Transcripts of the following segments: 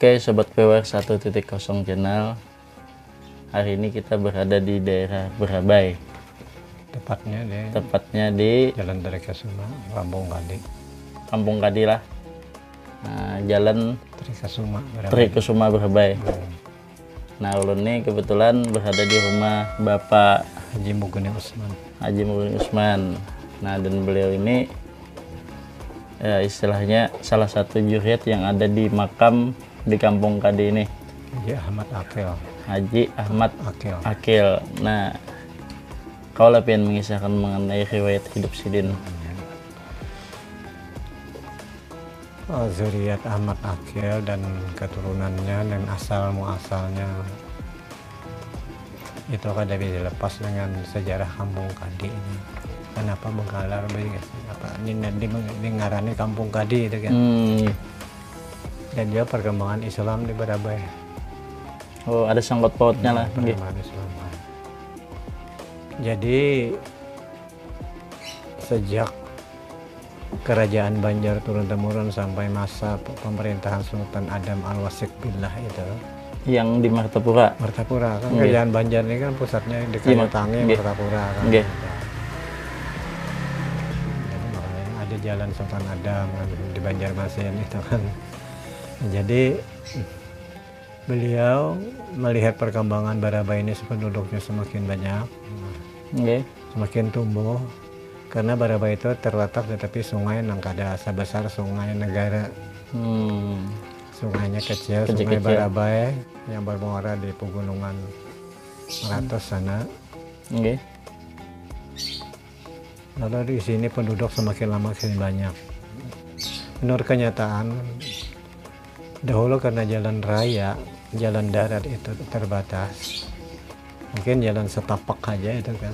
Oke, Sobat PWR 1.0 channel. Hari ini kita berada di daerah Berabai. Tepatnya di Jalan Trikasuma, Kampung Kadi lah. Nah, Jalan Trikasuma Berabai. Nah, ulun ini kebetulan berada di rumah Bapak Haji Mugeni Usman. Nah, dan beliau ini ya, istilahnya salah satu juriat yang ada di makam di Kampung Kadi ini. Haji Ahmad Akil. Nah, kau lah pengen mengisahkan mengenai riwayat hidup Sidin. Zuriat Ahmad Akil dan keturunannya dan asal muasalnya itu kada bisa dilepas dengan sejarah Kampung Kadi ini. Kenapa menggalar ini ngarani Kampung Kadi itu kan? Dan juga perkembangan Islam di Berabai. Oh, ada sangkut pautnya lah. Islam. Jadi sejak kerajaan Banjar turun temurun sampai masa pemerintahan Sultan Adam Al-Wasik Billah itu, yang di Martapura kan. Kerajaan Banjar ini kan pusatnya di Kalitangi, Martapura kan. Jadi makanya ada jalan Sultan Adam kan, di Banjarmasin itu kan. Jadi beliau melihat perkembangan Berabai ini penduduknya semakin banyak, semakin tumbuh, karena Berabai itu terletak di tepi sungai yang kada sebesar sungai negara. Sungainya kecil, sungai Berabai yang bermuara di pegunungan Meratus sana. Lalu di sini penduduk semakin lama semakin banyak. Menurut kenyataan, dahulu karena jalan raya, jalan darat itu terbatas, mungkin jalan setapak aja itu kan,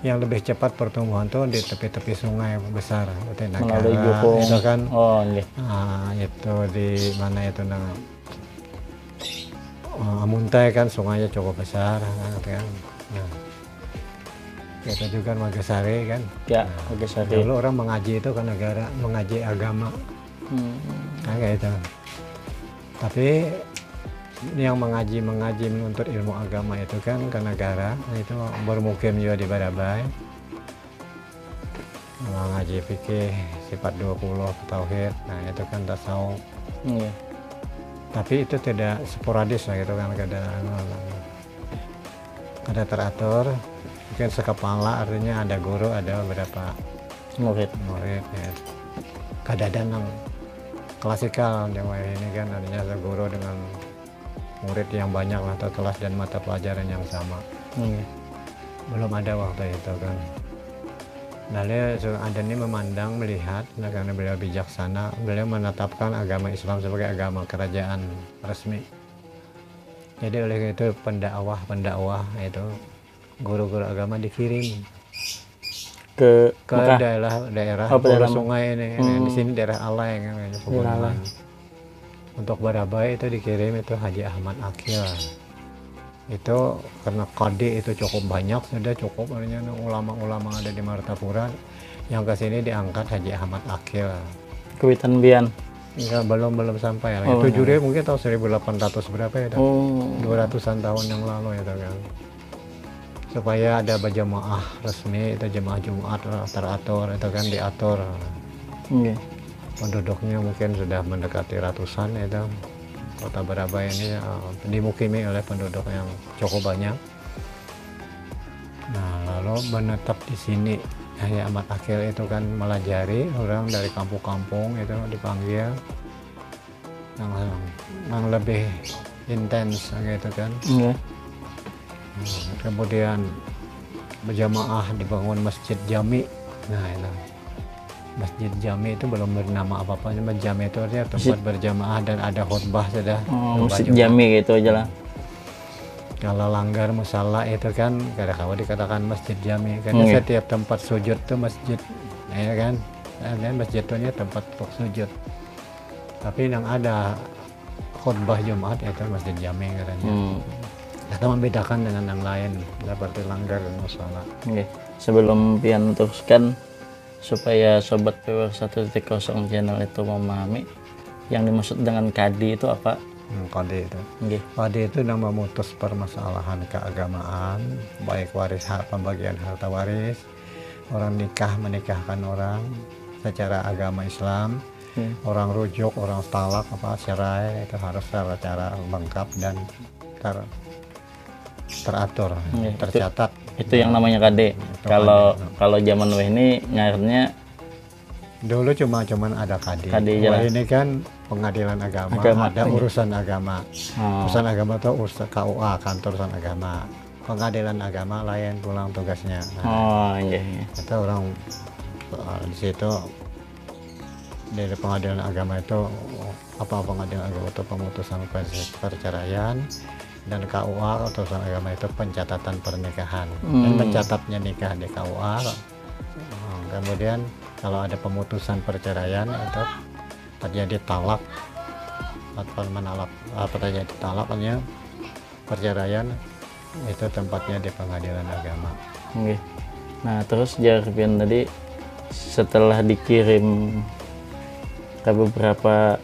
yang lebih cepat pertumbuhan tuh di tepi-tepi sungai besar, melalui Jukung itu kan. Nah, itu di mana itu Amuntai kan, sungainya cukup besar kan. Nah, itu juga Magasari kan. Ya, Magasari. Dulu orang mengaji itu kan negara, mengaji agama. Kayak itu. Tapi yang mengaji menuntut ilmu agama itu kan ke negara, itu bermukim juga di Berabai, mengaji fikih, sifat 20, tauhid. Nah, itu kan tasawuf. Tapi itu tidak sporadis lah gitu kan, kada teratur. Mungkin sekepala, artinya ada guru, ada beberapa murid ya. Kada ada klasikal Jawa ini kan, artinya ada guru dengan murid yang banyak lah, atau kelas dan mata pelajaran yang sama. Belum ada waktu itu kan. Lalu ada ini memandang, melihat, nah, karena beliau bijaksana, beliau menetapkan agama Islam sebagai agama kerajaan resmi. Jadi oleh itu pendakwah itu guru-guru agama dikirim ke daerah sungai ini. Di sini daerah Alai kan, untuk Berabai itu dikirim itu Haji Ahmad Akil. Itu karena Kadi itu cukup banyak, sudah cukup artinya ulama-ulama ada di Martapura, yang ke sini diangkat Haji Ahmad Akil. Kewitan Bian. Enggak, belum sampai lah. Itu juri mungkin tahun 1800 berapa ya? 200-an tahun yang lalu itu kan. Supaya ada berjamaah resmi, itu jamaah Jumat teratur, itu kan diatur. Penduduknya mungkin sudah mendekati ratusan itu. Kota Berabai ini dimukimi oleh penduduk yang cukup banyak. Nah, lalu menetap di sini Haji Ahmad Akil itu kan melajari orang dari kampung-kampung itu dipanggil yang lebih intens gitu kan. Kemudian berjamaah dibangun Masjid Jami. Nah, itu Masjid Jami itu belum bernama apa-apa, cuma Jami itu artinya tempat berjamaah dan ada khutbah sudah. Masjid Jami gitu aja lah. Kalau langgar musala itu kan kadang-kadang dikatakan Masjid Jami, karena setiap tempat sujud tuh masjid, ya kan. Dan masjid itu tempat untuk sujud. Tapi yang ada khutbah Jumat itu Masjid Jami katanya. Kita membedakan dengan yang lain seperti langgar dan musala. Sebelum pian teruskan, supaya Sobat PWR 1.0 channel itu memahami, Yang dimaksud dengan kadi itu apa? Kadi itu. Nggih. Kadi itu yang memutus permasalahan keagamaan, baik pembagian harta waris, orang menikahkan orang secara agama Islam, orang rujuk, orang talak, cerai, itu harus secara lengkap dan teratur, tercatat. Itu yang namanya kade. Kalau zaman ini ngairnya dulu cuman ada kade. Wah, ini kan pengadilan agama. Ada urusan agama. Urusan agama itu urusan KUA, kantor urusan agama. Pengadilan agama lain pulang tugasnya. Iya. Itu orang di situ dari pengadilan agama itu pengadilan agama itu pemutusan perceraian, dan KUA urusan agama itu pencatatan pernikahan dan mencatatnya nikah di KUA. Kemudian kalau ada pemutusan perceraian itu terjadi talak terjadi talaknya perceraian, itu tempatnya di pengadilan agama. Nah terus Jarvin tadi setelah dikirim ke beberapa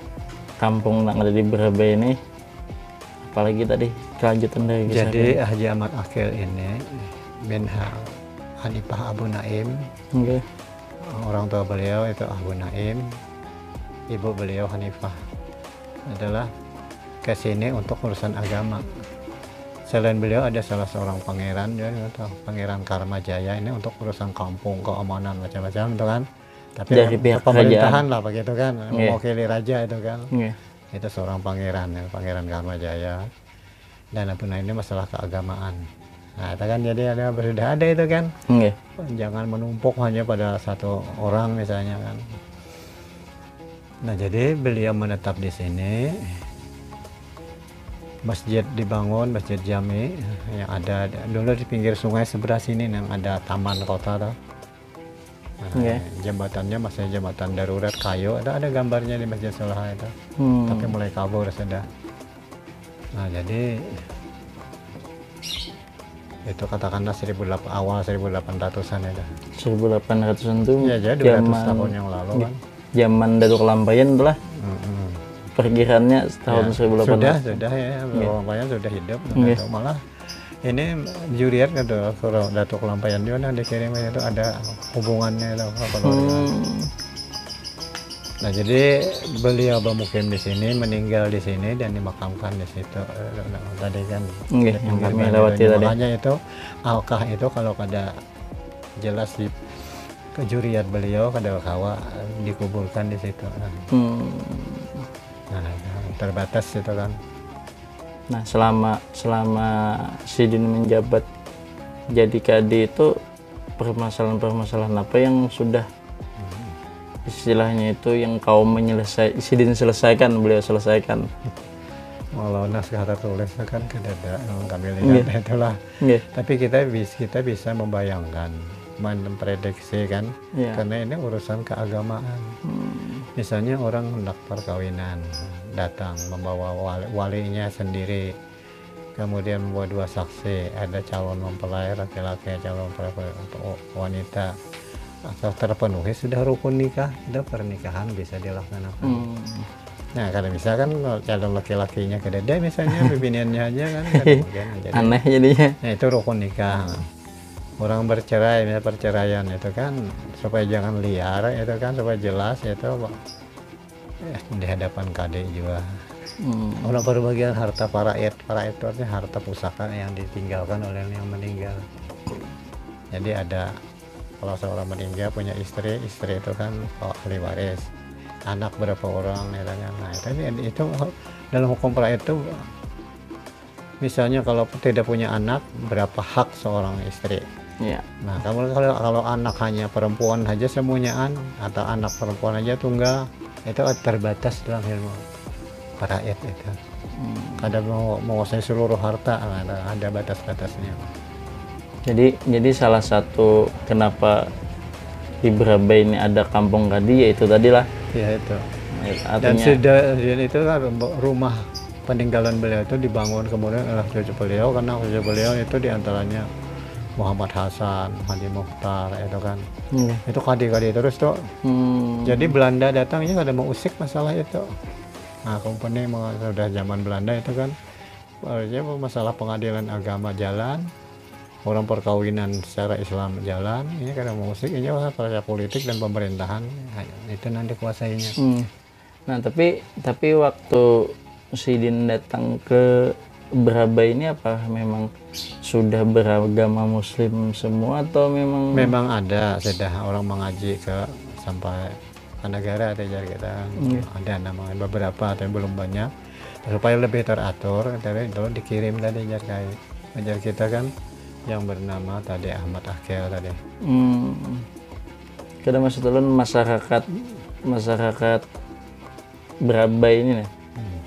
kampung yang ada di Beraba ini, apalagi tadi kelanjutan dari kisah. Jadi Haji Ahmad Akil ini bin Hanifah Abu Naim. Orang tua beliau itu Abu Naim, ibu beliau Hanifah, adalah ke sini untuk urusan agama. Selain beliau ada salah seorang pangeran, Pangeran Karmajaya, ini untuk urusan kampung, keamanan, macam-macam itu kan. Tapi dari pihak pemerintahan lah begitu kan, mewakili raja itu kan. Itu seorang pangeran, Pangeran Karmajaya. Dan Abu Naim ini masalah keagamaan. Nah, itu kan jadi sudah ada itu kan. Jangan menumpuk hanya pada satu orang misalnya kan. Nah, jadi beliau menetap di sini. Masjid dibangun, Masjid Jami yang ada dulu di pinggir sungai sebelah sini yang ada taman kota tuh. Jembatannya masih jembatan darurat kayu, ada gambarnya di Masjid Solaha itu. Tapi mulai kabur sudah. Nah, jadi itu katakanlah awal 1800-an itu. 1800-an itu ya, jadi 200 tahun yang lalu kan. Zaman Datuk Lampayan itulah. Perkiraannya tahun 1800. Sudah ya, Lampayan sudah hidup. Malah ini juriat gitu, kalau Datuk Lampayan juga dikirim itu ada hubungannya itu Nah, jadi beliau bermukim di sini, meninggal di sini dan dimakamkan di situ. Tadi kan yang kami lewati tadi. Makanya itu alkah itu kalau ada jelas di kejuriat beliau kada kawa dikuburkan di situ. Nah, terbatas itu kan. Nah, selama Sidin menjabat jadi kadi itu permasalahan apa yang sudah istilahnya itu yang kaum Sidin beliau selesaikan. Walau naskah tertulis kan kedada kami lihat itulah. Tapi kita bisa membayangkan, memprediksi kan, karena ini urusan keagamaan. Misalnya orang hendak perkawinan, datang membawa walinya sendiri, kemudian membawa 2 saksi, ada calon mempelai laki-laki, calon mempelai wanita. Asal terpenuhi sudah rukun nikah, sudah pernikahan bisa dilaksanakan. Nah, kalau misalkan calon laki-lakinya kedada misalnya, pimpinannya aja kan, aneh jadinya. Nah, itu rukun nikah. Orang bercerai, misalnya perceraian itu kan supaya jangan liar, itu kan supaya jelas itu di hadapan kade juga. Orang perbagian harta faraid itu artinya harta pusaka yang ditinggalkan oleh yang meninggal. Jadi ada, kalau seorang meninggal punya istri itu kan ahli waris, anak berapa orang ya kan. Nah, itu dalam hukum faraid itu misalnya kalau tidak punya anak, berapa hak seorang istri. Nah, kalau anak hanya perempuan aja semuanyaan, atau anak perempuan aja tunggal, itu terbatas dalam ilmu faraid itu. Kadang mau menguasai seluruh harta, ada batas-batasnya. Jadi salah satu kenapa di Beraba ini ada kampung kadi yaitu tadilah. Ya itu. Artinya, dan itu kan rumah peninggalan beliau itu dibangun kemudian oleh cucu beliau, karena cucu beliau itu diantaranya Muhammad Hasan, Haji Mukhtar itu kan. Itu kadi terus tuh. Jadi Belanda datangnya kada mau usik masalah itu. Nah, company sudah zaman Belanda itu kan artinya masalah pengadilan agama jalan, orang perkawinan secara Islam jalan, ini karena musik, ini masalah politik dan pemerintahan, itu nanti kuasainya. Nah, tapi waktu Sidin datang ke Braba ini apa memang sudah beragama Muslim semua atau memang ada sudah orang mengaji ke sampai ke negara atau kita ada namanya beberapa tapi belum banyak supaya lebih teratur tapi dulu dikirim tadi ajar kita kan yang bernama tadi Ahmad Akel tadi. Kada maksud ulun masyarakat Braba ini nih.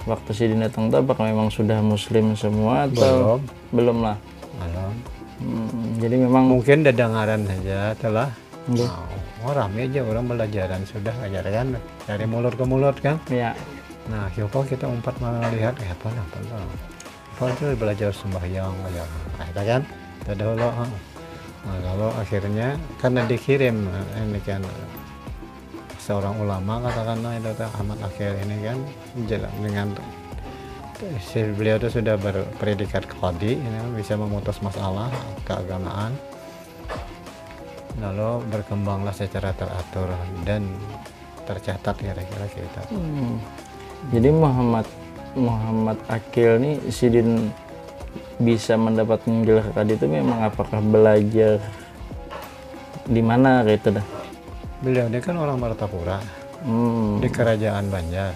Waktu Sidin datang tuh apakah memang sudah Muslim semua atau belum lah? Belum. Jadi memang mungkin dedengaran saja telah. Rame aja orang belajaran sudah ajaran dari mulut ke mulut kan. Iya. Nah, kita umpat melihat apa itu belajar sembahyang aja. Nah, itu kan dahulu. Nah, kalau akhirnya karena dikirim ini kan seorang ulama katakanlah itu Ahmad Akhir ini kan dengan beliau itu sudah berpredikat qadhi, ini bisa memutus masalah keagamaan, lalu berkembanglah secara teratur dan tercatat kira-kira kita. Jadi Muhammad Akil nih Sidin bisa mendapatkan gelar qadhi itu memang apakah belajar di mana gitu dah? Beliau ini kan orang Martapura, di Kerajaan Banjar.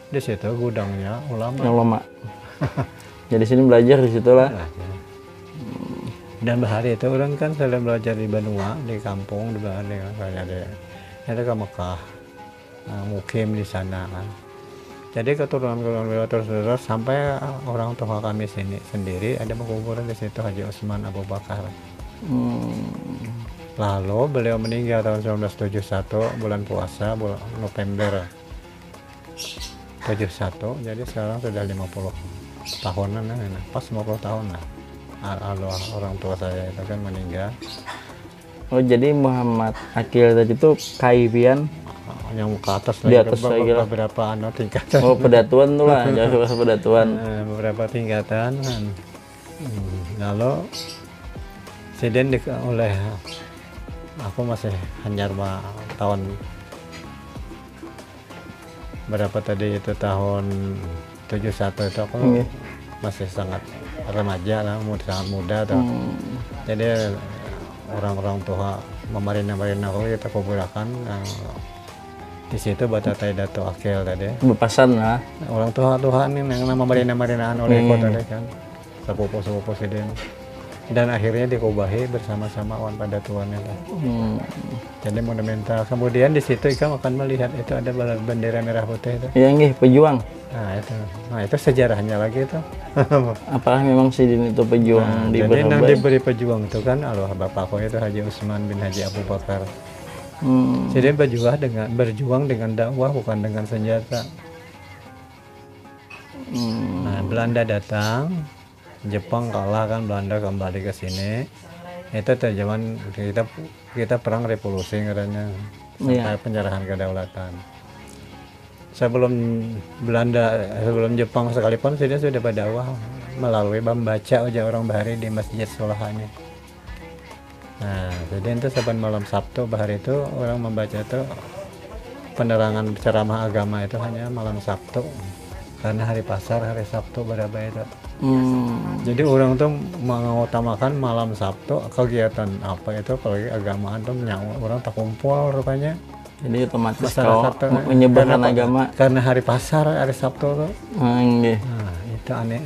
Di situ gudangnya ulama. Jadi sini belajar di situ lah. Dan bahari itu orang kan selain belajar di Banua, di kampung, di bahari kan ada ke Mekah, mukim di sana kan. Jadi keturunan beliau terus sampai orang tua kami sendiri ada penguburan di situ Haji Usman Abu Bakar. Lalu beliau meninggal tahun 1971 bulan puasa bulan November 71, jadi sekarang sudah 50 tahunan pas 50 tahun lah. Orang tua saya itu kan meninggal. Oh, jadi Muhammad Akil tadi itu kaibian yang ke atas di atas beberapa tingkatan. Oh, pedatuan tuh lah, jauh pedatuan. Beberapa tingkatan kan. Lalu Sidin oleh aku masih hanya tahun berapa tadi itu tahun 71 itu aku masih sangat remaja lah, sangat muda tuh. Jadi orang-orang tua memarina aku kita kuburakan di situ Batatai Dato Akil tadi. Bepasan lah. Orang tua ini yang nama marina-marinaan oleh kota tadi kan. Sepupu Sidin. Dan akhirnya dikubahi bersama-sama Wan Padatuan itu. Jadi monumental. Kemudian di situ Ika akan melihat itu ada bendera merah putih itu. Iya nggih, pejuang. Nah itu sejarahnya lagi itu. Apakah memang Sidin itu pejuang di jadi Braba? nanti beri pejuang itu kan bapakku itu Haji Usman bin Haji Abu Bakar. Sidin berjuang dengan dakwah bukan dengan senjata. Nah, Belanda datang, Jepang kalah kan, Belanda kembali ke sini. Itu zaman kita perang revolusi katanya sampai penyerahan kedaulatan. Sebelum Jepang sekalipun sudah berdakwah melalui membaca aja orang bahari di Masjid Solahani. Nah, jadi itu saban malam Sabtu bahari itu orang membaca itu penerangan ceramah agama itu hanya malam Sabtu karena hari pasar hari Sabtu berapa itu. Jadi orang tuh mengutamakan malam Sabtu kegiatan apa itu apalagi agamaan tuh orang tak kumpul rupanya. Jadi otomatis kau menyebarkan agama karena hari pasar hari Sabtu tuh. Nah, itu aneh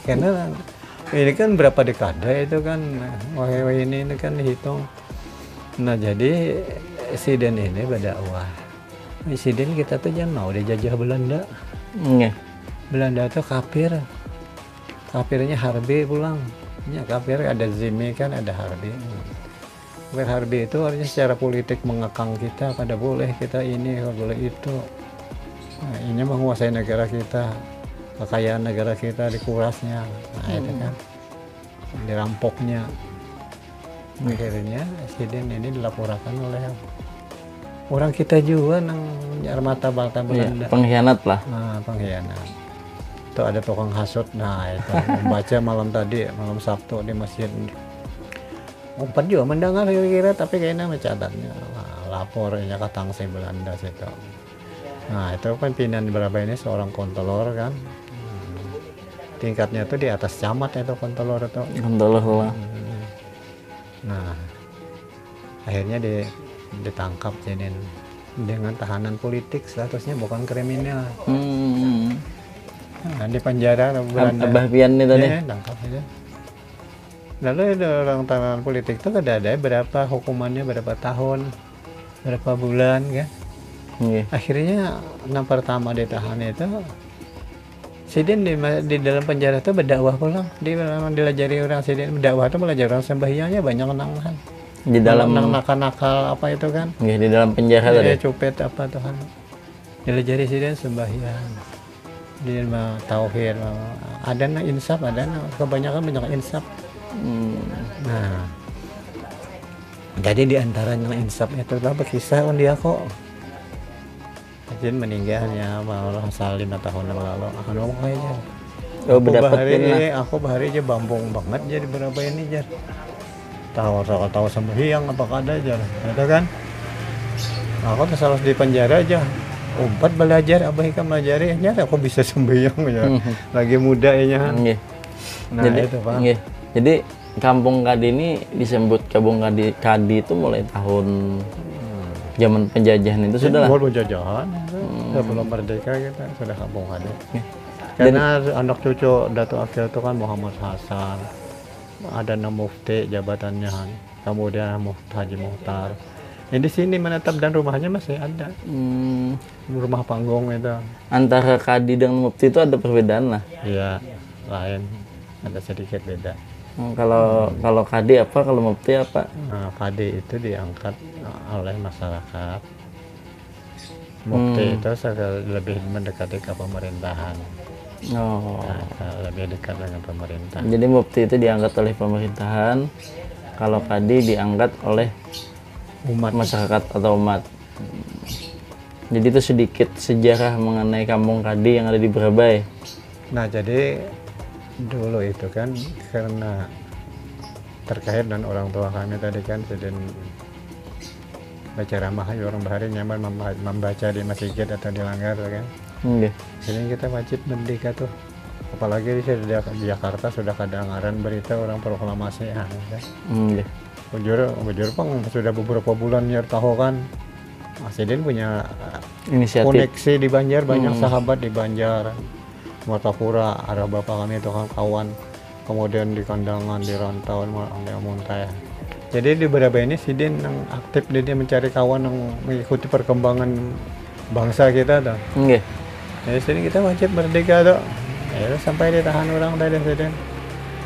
karena ini kan berapa dekade itu kan wahai ini kan dihitung. Nah jadi Sidin ini berdakwah. Sidin kita tuh jangan mau dijajah Belanda. Belanda tuh kafirnya Harbi pulang. Ya, kafir ada Zimi kan ada Harbi. Kafir Harbi itu artinya secara politik mengekang kita, kada boleh kita ini, kada boleh itu. Nah, ini menguasai negara kita, kekayaan negara kita dikurasnya. Nah, itu kan dirampoknya. Akhirnya Sidin ini dilaporkan oleh orang kita juga nang nyar mata-mata Iya, Belanda. pengkhianat lah. Nah, pengkhianat. Itu ada tukang hasut. Nah, itu membaca malam tadi, malam Sabtu di masjid. Umpat juga mendengar kira-kira, tapi kayaknya mencatatnya lapornya ke tangsi Belanda situ. Nah, itu pimpinan berapa ini seorang kontrolor kan. Tingkatnya tuh di atas camat itu kontrolor itu. Kontrolor lah. Nah, akhirnya ditangkap jadi dengan tahanan politik, statusnya bukan kriminal. Nah, di penjara Belanda. Abah Pian nih tadi. Ya, tangkap aja. Lalu ada orang tahanan politik itu ada berapa hukumannya, berapa tahun, berapa bulan kan. Iya. Akhirnya pertama ditahan itu Sidin di dalam penjara itu berdakwah pulang. Dilajari orang Sidin berdakwah itu belajar orang sembahyangnya banyak kenangan. Di dalam nakal-nakal apa itu kan. Iya, di dalam penjara tadi. Copet apa tuh kan. Dilajari Sidin sembahyang. Dia mah tauhid, ada na insaf, ada na kebanyakan banyak insaf. Nah, jadi di antara yang insaf itu lah berkisah dia kok. Jin meninggalnya malah 5 tahun yang lalu. Anu kayaknya. Oh, berdapatin lah. Aku bahari aja bambung banget jadi berapa ini jar. Tahu sembahyang apa kada jar. Ada kan? Aku tuh salah di penjara aja. Umpat belajar, abah ikan belajari, nyari aku bisa sembahyang ya. Lagi muda ya. Nah, jadi, itu Pak. Jadi Kampung Kadi ini disebut Kampung Kadi itu mulai tahun zaman penjajahan itu sudah lah. Sebelum penjajahan, sebelum merdeka kita sudah Kampung Kadi. Karena anak cucu Datuk Akhil itu kan Muhammad Hasan, ada mufti jabatannya, kemudian Haji Muhtar. Di sini menetap dan rumahnya masih ada. Rumah panggung itu. Antara Kadi dan Mufti itu ada perbedaan lah. Iya, lain. Ada sedikit beda. Kalau Kadi apa, kalau Mufti apa? Nah, Kadi itu diangkat oleh masyarakat. Mufti itu lebih mendekati ke pemerintahan. Oh. Nah, lebih dekat dengan pemerintah. Jadi Mufti itu diangkat oleh pemerintahan. Kalau Kadi diangkat oleh Umat. Masyarakat atau umat. Jadi itu sedikit sejarah mengenai Kampung Kadi yang ada di Berabai. Nah, jadi dulu itu kan karena terkait dengan orang tua kami tadi kan sedang baca ramah orang bahari nyaman membaca di masjid atau di langgar kan. Jadi kita wajib merdeka tuh. Apalagi di Jakarta sudah kedengaran berita orang proklamasi kan. Bujur pang sudah beberapa bulan ya tahu kan. Asiden punya inisiatif koneksi di Banjar, banyak sahabat di Banjar, Martapura, ada bapak kami itu kan kawan, kemudian di Kandangan, di Rantauan, di Muntah. Jadi di beberapa ini Sidin yang aktif dia mencari kawan yang mengikuti perkembangan bangsa kita tuh. Jadi sini kita wajib merdeka tuh. Ya, sampai ditahan orang tadi Sidin.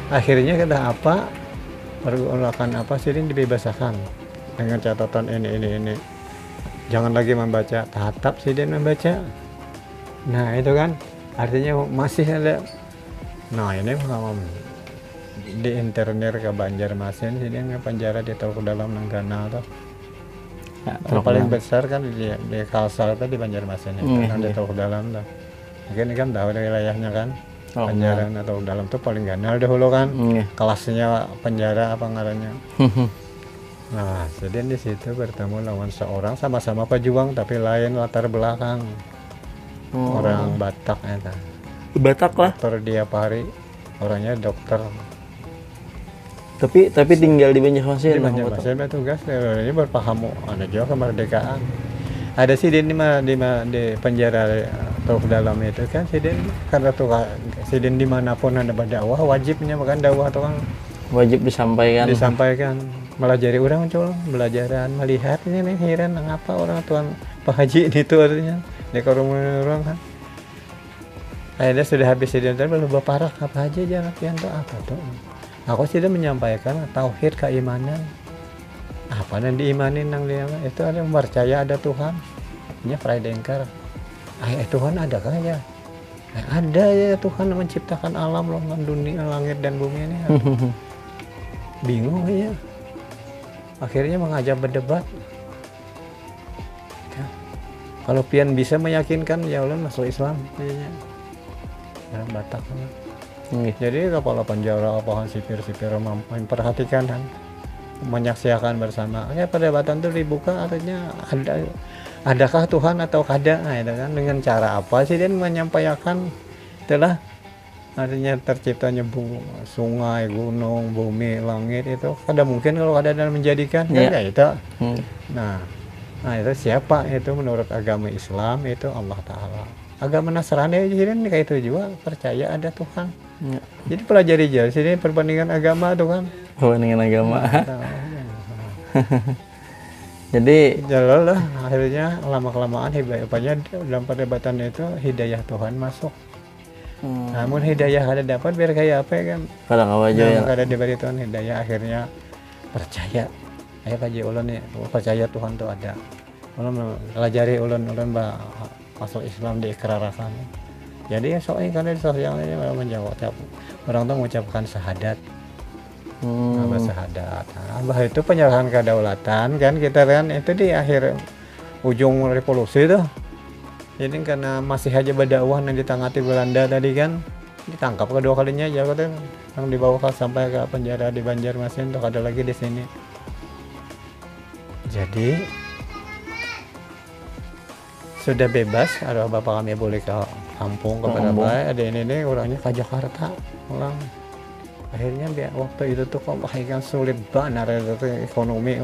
Akhirnya kita apa? Pergolakan apa Sidin dibebaskan dengan catatan ini. Jangan lagi membaca, tatap Sidin membaca. Nah itu kan artinya masih ada. Nah ini di internir ke Banjarmasin Sidin ke penjara di Teluk Dalam Nenggana tuh. Ya, paling besar kan di Kalsel itu di Banjarmasin di Teluk Dalam tuh. Mungkin kan tahu dari wilayahnya kan. Penjara atau dalam tuh paling ganal dahulu kan. Kelasnya penjara apa ngarannya. Nah, jadi di situ bertemu lawan seorang sama-sama pejuang tapi lain latar belakang. Orang Batak ya. Batak lah. Dokter Diapari, orangnya dokter. Tapi tinggal di Banjarmasin. Di Banjarmasin tugas ini berpaham ada juga kemerdekaan. Ada Sidin di penjara Teluk Dalam itu kan Sidin karena tuh Sidin dimanapun ada berdakwah wajibnya makan dakwah tuh kan wajib disampaikan melajari orang coba belajaran melihat ini nih heran ngapa orang tuan Pak Haji itu artinya di orang kan akhirnya sudah habis Sidin tadi belum parah apa aja jangan pian tuh apa tuh aku sudah menyampaikan tauhid keimanan apa yang diimanin nang dia itu ada yang percaya ada Tuhan nya Fraidengkar Tuhan ada kah ya ada ya Tuhan menciptakan alam loh dunia langit dan bumi ini bingung ya akhirnya mengajak berdebat Kalau pian bisa meyakinkan ya ulun masuk Islam kayaknya. Ya, Batak. Jadi kepala penjara apa sipir-sipir memperhatikan kan, menyaksikan bersama. Ya perdebatan itu dibuka artinya adakah Tuhan atau kada, nah, itu kan dengan cara apa sih dia menyampaikan itulah artinya terciptanya sungai, gunung, bumi, langit itu kada mungkin kalau kada ada menjadikan kan ya itu. Nah itu siapa itu menurut agama Islam itu Allah Ta'ala. Agama Nasrani jadi kayak itu juga percaya ada Tuhan. Ya. Jadi pelajari aja sini perbandingan agama tuh kan. Perbandingan agama. Jadi jalan lah akhirnya lama kelamaan hidayahnya dalam perdebatan itu hidayah Tuhan masuk. Namun hidayah ada dapat biar kayak apa ya kan? Kalau aja ya. Kada diberi Tuhan hidayah akhirnya percaya. Ayo kaji ulun nih percaya Tuhan tuh ada. Ulun pelajari ulun masuk Islam di ikrarasan. Jadi soalnya karena di sosialnya menjawab orang tuh mengucapkan syahadat. Syahadat. Nah, itu penyerahan kedaulatan kan kita kan itu di akhir ujung revolusi tuh. Jadi karena masih aja berdakwah yang ditangati Belanda tadi kan ditangkap kedua kalinya ya katanya yang dibawa sampai ke penjara di Banjarmasin tuh ada lagi di sini. Jadi sudah bebas, ada bapak kami boleh ke kampung kepada bapak, ada ini orangnya ke Jakarta pulang. Akhirnya waktu itu tuh kok kan sulit banget itu ekonomi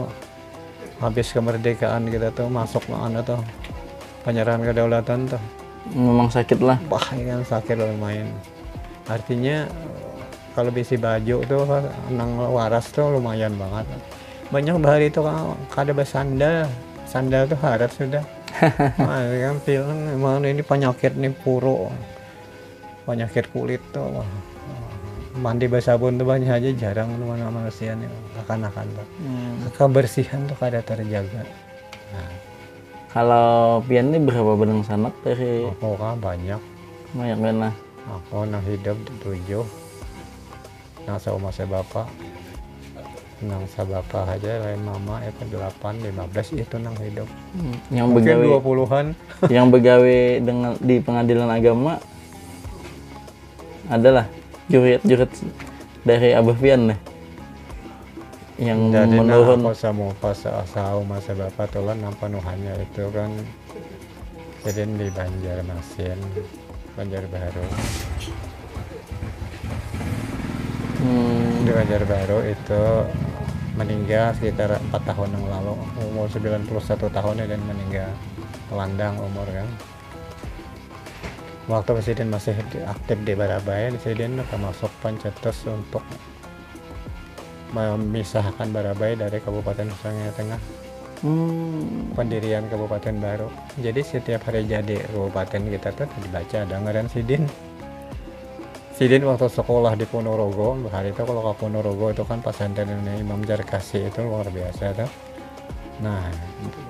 habis kemerdekaan kita tuh masuk mana tuh penyerahan kedaulatan tuh memang sakit lah. Bahkan sakit lumayan. Artinya kalau bisi baju tuh nang waras tuh lumayan banget. Banyak bahari itu kada bersandal, sandal tuh harap sudah. Nah, kan bilang emang ini penyakit nih puro, penyakit kulit tuh. Mandi bersabun tuh banyak aja jarang mana manusia nih akan-akan tuh. Kebersihan tuh kada terjaga. Nah. Kalau pian ini berapa benang sanak dari? Aku kan banyak. Banyak mana? Aku nang hidup 7, nang sama bapak. Nang sabapa aja lain mama itu 8, 15 itu nang hidup. Yang mungkin begawe 20-an. Yang begawe dengan di pengadilan agama adalah jurit dari Abah Pian deh. Yang jadi menurun aku sama pas asal masa bapak tulan nampanuhannya itu kan jadi di Banjarmasin, Banjarbaru. Di Banjarbaru itu meninggal sekitar 4 tahun yang lalu, umur 91 tahun dan meninggal telandang umur kan. Waktu presiden masih aktif di Barabaya, presiden termasuk pencetus untuk memisahkan Barabaya dari Kabupaten Nusa Tengah. Pendirian kabupaten baru. Jadi setiap hari jadi kabupaten kita tuh dibaca ada ngaran Sidin. Sidin waktu sekolah di Ponorogo, hari itu kalau ke Ponorogo itu kan pesantrennya Imam Jarkasi itu luar biasa tuh. Nah,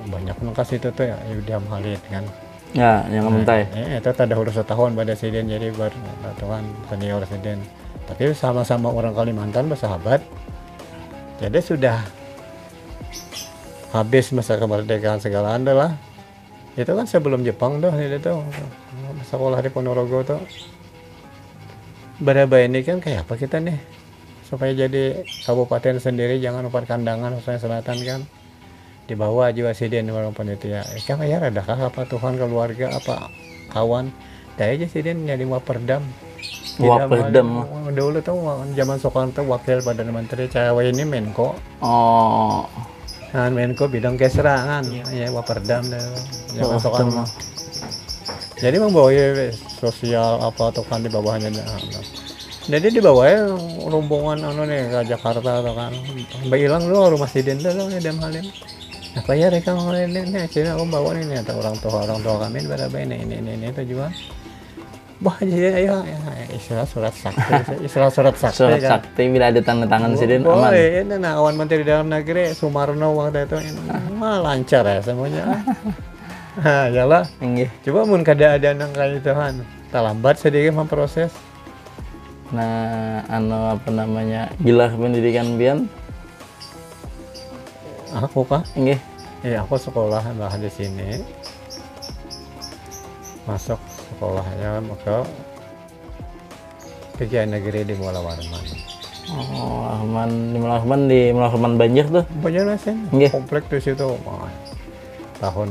banyak nangkas itu tuh ya udah Khalid kan. Ya, yang mentai. Itu ada urus setahun pada Sidin jadi bertuan senior Sidin. Tapi sama-sama orang Kalimantan bersahabat. Jadi sudah habis masa kemerdekaan segala adalah itu kan sebelum Jepang tuh itu sekolah di Ponorogo tuh. Barabaya ini kan kayak apa kita nih supaya jadi kabupaten sendiri jangan upar kandangan Nusa Selatan kan di bawah juga Sidin orang panitia kan ya adakah apa Tuhan keluarga apa kawan dari aja Sidin jadi Waperdam dulu tuh zaman Soekarno tuh wakil Perdana Menteri cewek ini Menko kan Menko bidang keserangan ya Waperdam zaman Soekarno. Jadi membawa sosial apa atau kan di bawahnya. Jadi di bawahnya rombongan nih ke Jakarta atau kan. Mbak hilang dulu rumah Sidin tuh dan halin. Apa ya mereka ngelain ini akhirnya aku bawa ini atau orang tua kami pada ini itu juga. Wah jadi ya istilah surat sakti surat sakti bila ada tanda tangan Sidin aman. Boleh ini nah awan Menteri Dalam Negeri Sumarno waktu itu lancar ya semuanya. Nah, yalah. Coba mun kada ada nang kayak itu kan. Terlambat sedikit memproses. Nah, apa namanya? Gelar pendidikan pian? Aku kah? Nggih. Iya, aku sekolah di sini. masuk sekolahnya ke PGI Negeri di Muara Warman. Oh, di Muara Warman Banjar tuh. Banjarmasin, Nggih. komplek di situ. Tahun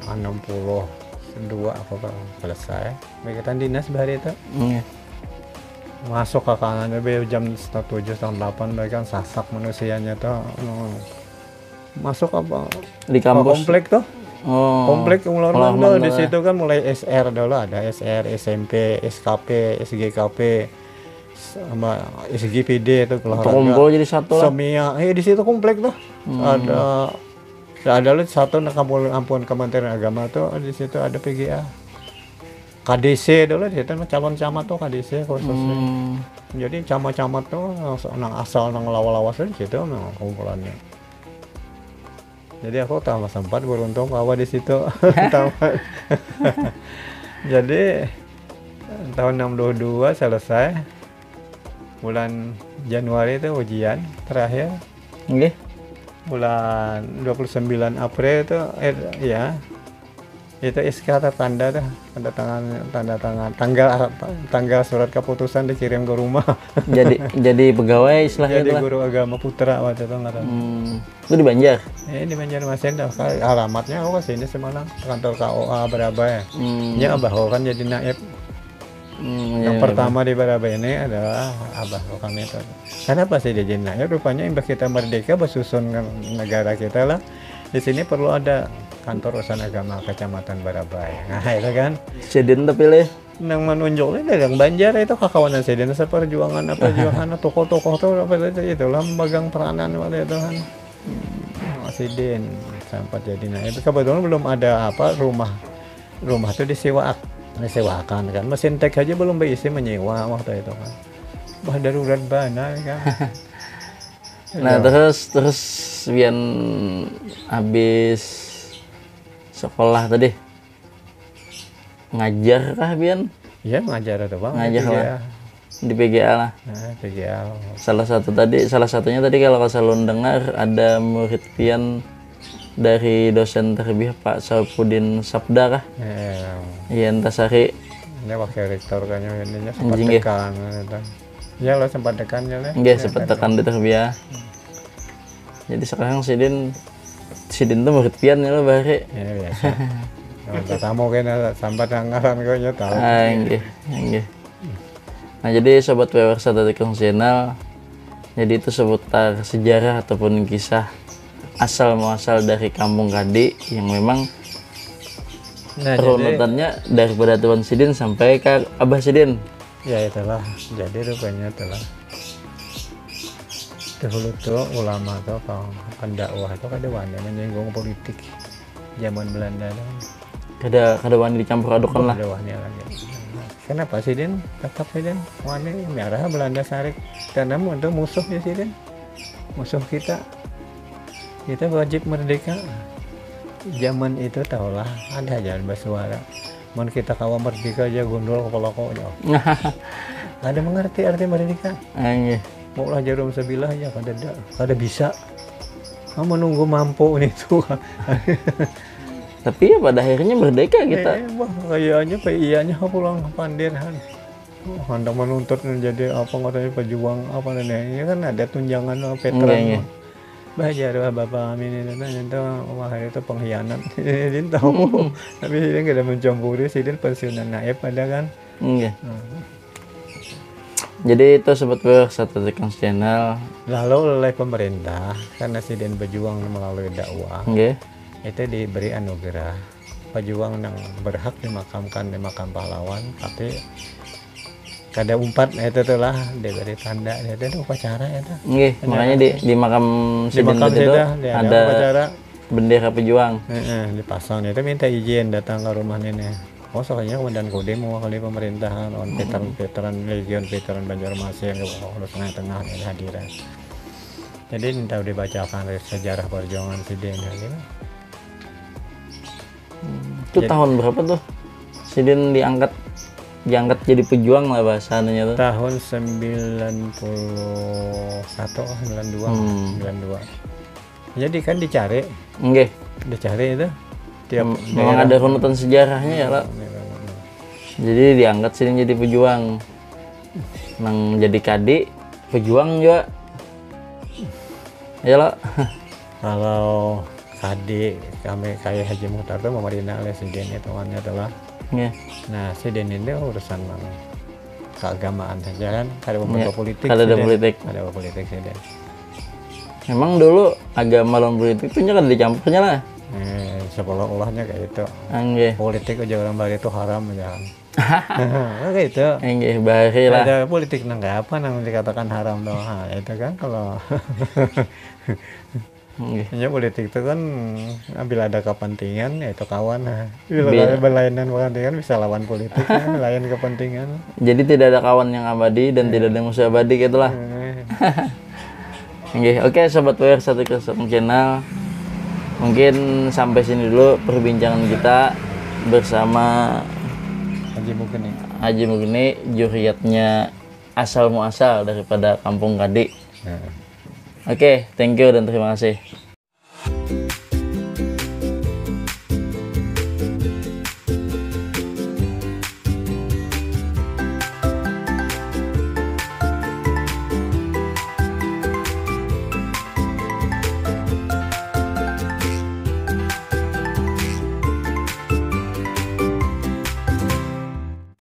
62 aku selesai. Kegiatan dinas bahari itu. Nggih. Masuk ke kanan lebih jam 7:30 mereka sasak manusianya tuh. Masuk apa? Di kampus. Komplek tuh. Oh. Komplek Muara Warman Warman di tuh. situ kan mulai SR dulu, ada SR, SMP, SKP, SGKP, sama SGPD itu Kumpul jadi satu lah. Semia, di situ komplek tuh. Ada satu ampun Kementerian Agama tuh di situ ada PGA. KDC dulu di situ calon camat tuh KDC khususnya. Jadi camat-camat tuh asal nang lawas-lawas di situ memang kumpulannya. Jadi aku tambah sempat beruntung bahwa di situ. Jadi tahun 62 selesai. Bulan Januari itu ujian terakhir. Nggih. Bulan 29 April itu ya. Itu SK tertanda dah, tanda tangan tanggal surat keputusan dikirim ke rumah. jadi pegawai istilahnya Jadi itu lah. guru agama putra waktu itu ngaran. Itu di Banjar. Di Banjarmasin dah. Alamatnya aku kesini Semarang, kantor KOA Barabaya. Ya Abah kan jadi naib. Yang pertama di Barabaya ini adalah Abah kami itu. Kenapa sih dia jadi naib? Rupanya imbas kita merdeka bersusun negara kita lah. Di sini perlu ada kantor urusan agama kecamatan Barabaya. Nah itu kan. Sidin terpilih. Nang menunjuknya dagang Banjar itu kakawanan Sidin seperjuangan tokoh-tokoh tuh apa itu lah memegang peranan waktu itu kan. Sidin sempat jadi naib. Kebetulan belum ada rumah tuh disewakan kan. Mesin tek aja belum berisi menyewa waktu itu kan. Bah darurat bana kan. Nah terus Bian habis sekolah tadi ngajar kah Bian? Iya ngajar atau bang? Ngajar lah di PGA lah. Nah, PGA. Salah satunya tadi kalau Salun dengar ada murid Bian dari dosen terbiah Pak Saipudin Sabda kah? Iya Antasari. Ini wakil rektor kayaknya ini sempat tekan. Ya lo sempat tekan ya lah. Nggih sempat tekan di terbiah. Jadi sekarang Sidin tuh murid Pian ya lo bahari. Ya biasa. Kalau tamu kena sambat ngaran kayaknya tahu. Nggih. Nah jadi sobat Pewarsa dari Channel, jadi itu seputar sejarah ataupun kisah asal muasal dari Kampung Kadi yang memang runutannya daripada Tuan Sidin sampai ke Abah Sidin. Ya itulah. Jadi rupanya itulah. Dahulu tuh ulama tuh pendakwah itu kada wani menyinggung politik zaman Belanda kan. Kada wani dicampur adukan lah. Kada wani lagi. Kenapa Sidin? Tetap Sidin wani merah Belanda sarik karena untuk musuh ya Sidin. Musuh kita wajib merdeka. Zaman itu tahulah ada jalan bersuara. Mun kita kawan merdeka aja gondol kepala kau jauh. Ada mengerti arti merdeka? Nggih. Mau lah jarum sebilah aja kada bisa. Menunggu mampu itu. Tapi ya pada akhirnya merdeka kita. Kayaknya ianya pulang pandirhan. Hendak menuntut menjadi apa katanya pejuang apa namanya kan ada tunjangan veteran. Belajar bapak kami ini itu wah itu pengkhianat. Sidin tahu. Tapi Sidin kada mencampuri, Sidin pensiunan naib ada kan. Nggih. Jadi itu sobat satu Tekang Channel. Lalu oleh pemerintah karena Sidin berjuang melalui dakwah. Nggih. Itu diberi anugerah pejuang yang berhak dimakamkan di makam pahlawan, tapi kada umpat itu lah diberi tanda itu upacara itu. Nggih, makanya di makam Sidin itu ada upacara bendera pejuang. Dipasang itu minta izin datang ke rumah nenek. Oh soalnya Komandan Kodim mewakili pemerintahan on veteran Legion veteran Banjarmasin yang ke tengah-tengah ini hadiran. Jadi minta dibacakan sejarah perjuangan Sidin gitu. Itu tahun berapa tuh Sidin diangkat jadi pejuang lah bahasanya tuh? Tahun 91 92. Jadi kan dicari. Nggih. Dicari itu. Memang ada runutan sejarahnya ya lah. Jadi diangkat sini jadi pejuang. Nang jadi kadi pejuang juga. Ya lo. Kalau kadi kami kayak Haji Muhtar tuh memerintah oleh si Den itu temannya adalah. Ya. Nah si Den ini urusan keagamaan saja kan, ada beberapa politik. Ada si Den. politik. Ada politik si Den. Emang dulu agama lawan politik itu kan dicampurnya lah. Seolah-olahnya kayak itu. Angge. Politik aja orang Bali itu haram aja. Kayak itu. Angge bahari lah. Ada politik nang nggak apa nang dikatakan haram doang. Nah, itu kan kalau Angge. ya politik itu kan bila ada kepentingan ya itu kawan. Nah, bila berlainan kepentingan bisa lawan politik kan, lain kepentingan. Jadi tidak ada kawan yang abadi dan tidak ada musuh abadi gitulah. Oke, sobat WR 101 channel. Mungkin sampai sini dulu perbincangan kita bersama Haji Mugni, juriyatnya asal muasal daripada Kampung Kadi. Oke, thank you dan terima kasih.